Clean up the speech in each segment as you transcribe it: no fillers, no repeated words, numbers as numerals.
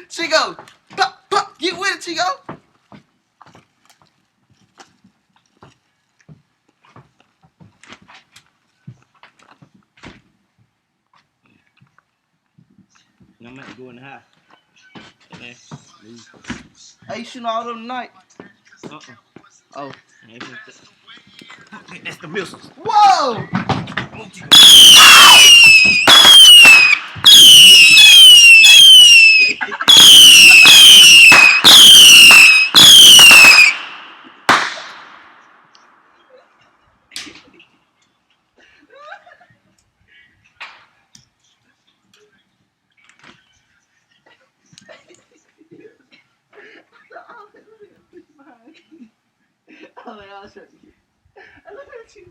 Chico! Pop, pop, get with it, Chico! I'm about to go in the house. Hey, leave. Hey, you shooting all of them tonight? Oh. That's the missiles. Whoa! I'll show you. I look at you.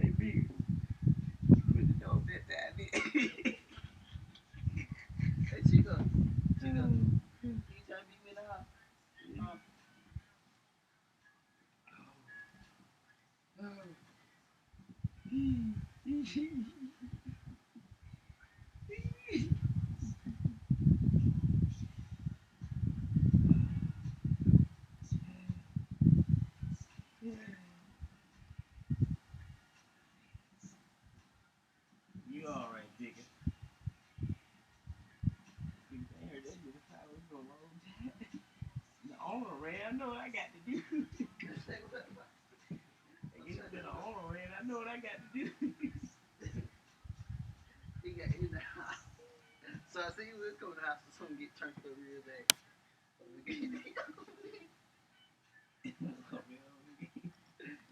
Hey, big. Put the dog that down there. Hey, Chico. Chico. You trying to beat me in the house? You alright, Dicky. The owner ran, I know what I got to do. It's been an owner ran, I know what I got to do. He got in the house. So I see you will come to the house for something get turned up real bad.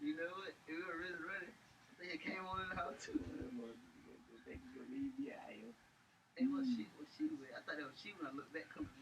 You know what? It was really running. I think it came on in the house too. Hey, what she with? I thought it was she when I looked back coming in.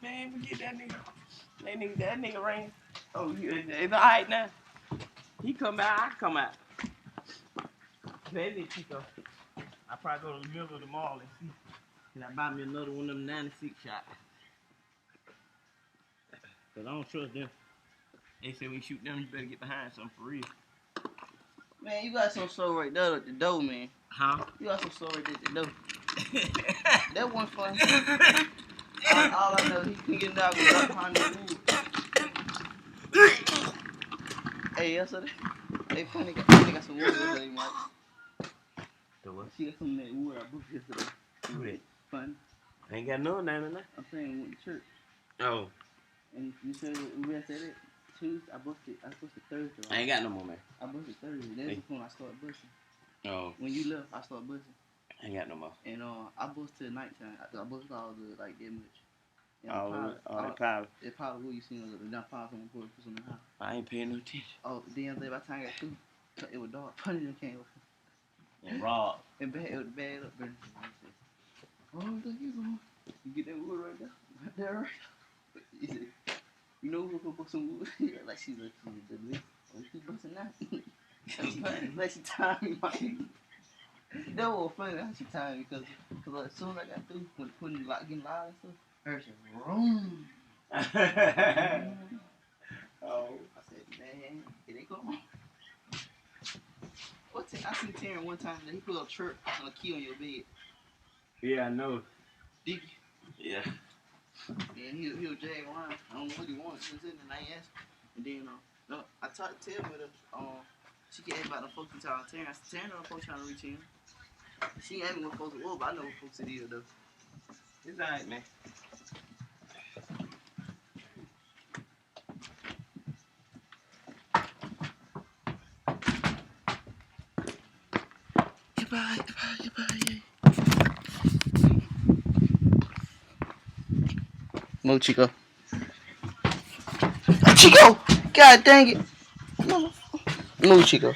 Man, forget that nigga. That nigga ran. Oh, it's alright now. He come out, I come out. That nigga Chico. I probably go to the middle of the mall and see. Can I buy me another one of them 96 shots? Cause I don't trust them. They say we shoot them, you better get behind something for real. Man, you got some soul right there at the door, man. Huh? You got some soul right there at the door. That one fun. All I know, he can get out with up behind the wood. Hey, yesterday, they funny got some wood yesterday, Mike. The what? She got some of that wood I booked yesterday. Who that? Funny. I ain't got no name in there. I'm saying we went to church. Oh. And you said we had said it Tuesday. I busted Thursday. Right? I ain't got no more, man. I busted Thursday. That's when I started busting. Oh. When you left, I started busting. I ain't got no more. And I busted at nighttime. I busted all the like that much. And All the powder. The powder wood you seen was the powder from the put some in the house. I ain't paying no attention. Oh, the damn day by the time I got through, it was dark. Funny them came over. And Rob. And it was bad up there. Oh, look, you going. You get that wood right there. Right there, right. He said, you know who's gonna put some wood? Like she's the lead. Oh, she busting now. Like she timed me, Mike. That was funny how she timed me because like, as soon as I got through when putting getting loud and stuff, her shit vroom. Oh. I said, man, it ain't seen Terrence one time that he put a chirp on a key on your bed. Yeah, I know. Did you? Yeah. And he'll jag around. I don't know what he wants. He was sitting there and I asked. And then no, I talked to Tim with her. She can ask about the folks he talking to Terrence. Terrence know the folks trying to reach him. She ain't asked me what folks it was, but I know what folks it is though. It's alright, man. Goodbye. Move, Chico. Chico! God dang it. Move, Chico.